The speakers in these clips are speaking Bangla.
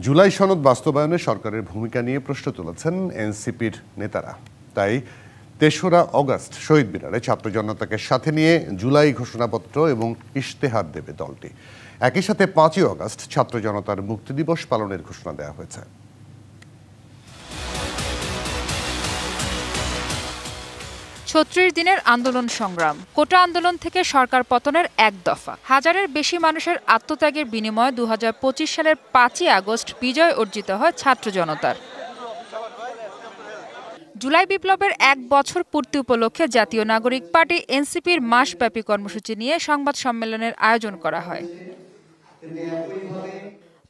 জুলাই সনদ বাস্তবায়নে সরকারের ভূমিকা নিয়ে প্রশ্ন তুলেছেন এনসিপির নেতারা। তাই ৩রা অগস্ট শহীদ মিনারে ছাত্র জনতাকে সাথে নিয়ে জুলাই ঘোষণাপত্র এবং ইশতেহার দেবে দলটি। একই সাথে ৫ই অগস্ট ছাত্র জনতার মুক্তি দিবস পালনের ঘোষণা দেওয়া হয়েছে। ৩৬ দিনের আন্দোলন সংগ্রাম, কোটা আন্দোলন থেকে সরকার পতনের এক দফা, হাজারের বেশি মানুষের আত্মত্যাগের বিনিময়ে ২০২৫ সালের ৫ই আগস্ট বিজয় অর্জিত হয় ছাত্র জনতার। জুলাই বিপ্লবের ১ বছর পূর্তি উপলক্ষে জাতীয় নাগরিক পার্টি এনসিপির মাসব্যাপী কর্মসূচি নিয়ে সংবাদ সম্মেলনের আয়োজন করা হয়।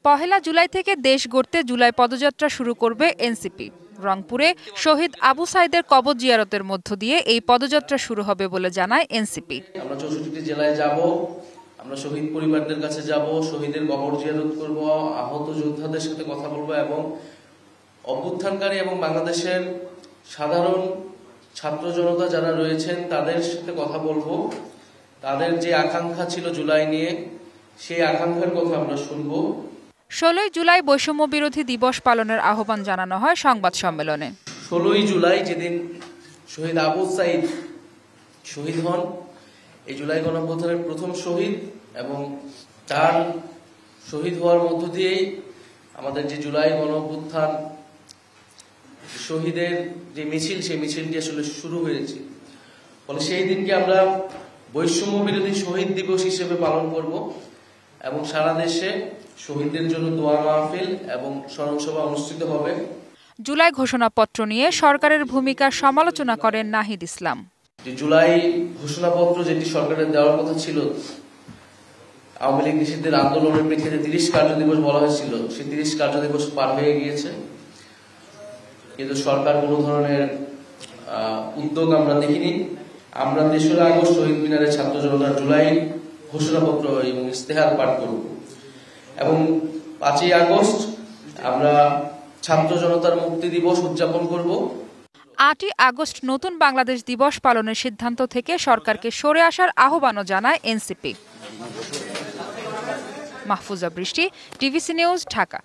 ১ জুলাই থেকে দেশ গড়তে জুলাই পদযাত্রা শুরু করবে এনসিপি। রংপুরে শহীদ আবু সাইদের কবর জিয়ারতের মধ্য দিয়ে এই পদযাত্রা শুরু হবে বলে জানায় এনসিপি। আমরা ৬৪টি জেলায় যাব, আমরা শহীদ পরিবারদের কাছে যাব, শহীদের কবর জিয়ারত করব, আহত যোদ্ধাদের সাথে কথা বলবো এবং অভ্যুত্থানকারী এবং বাংলাদেশের সাধারণ ছাত্র জনতা যারা রয়েছেন তাদের সাথে কথা বলবো। তাদের যে আকাঙ্ক্ষা ছিল জুলাই নিয়ে, সেই আকাঙ্ক্ষার কথা আমরা শুনবো। ১৬ জুলাই বৈষম্য বিরোধী দিবস পালনের আহ্বান জানানো হয় সংবাদ সম্মেলনে। ১৬ জুলাই যেদিন শহীদ আবু সাইদ শহীদ হন, এই জুলাই গণঅভ্যুত্থানের প্রথম শহীদ, এবং তার শহীদ হওয়ার মধ্য দিয়েই আমাদের যে জুলাই গণঅভ্যুত্থান শহীদের যে মিছিল, সেই মিছিলটি আসলে শুরু হয়েছে। ফলে সেই দিনকে আমরা বৈষম্য বিরোধী শহীদ দিবস হিসেবে পালন করব এবং সারা দেশে শহীদদের জন্য দোয়া মাহফিল এবং স্মরণ সভা অনুষ্ঠিত হবে। জুলাই ঘোষণাপত্র নিয়ে সরকারের ভূমিকার সমালোচনা করেন নাহিদ ইসলাম। জুলাই ঘোষণাপত্র যেটি সরকারের দেওয়ার কথা ছিল, আওয়ামী লীগ নিষিদ্ধের আন্দোলনের প্রেক্ষিতে ৩০ কার্যদিবস বলা হয়েছিল, সেই ৩০ কার্যদিবস পার হয়ে গিয়েছে, কিন্তু সরকার কোনো ধরনের উদ্যোগ আমরা দেখিনি। আমরা ৩রা আগস্ট শহীদ মিনারে ছাত্র জনতার জুলাই ঘোষণাপত্র এবং ইশতেহার পাঠ করব এবং ৫ই আগস্ট আমরা ছাত্র জনতার মুক্তি দিবস উদযাপন করব। ৮ই আগস্ট নতুন বাংলাদেশ দিবস পালনের সিদ্ধান্ত থেকে সরকারকে সরে আসার আহ্বানও জানায় এনসিপি। মাহফুজা বৃষ্টি, টিভিসি নিউজ, ঢাকা।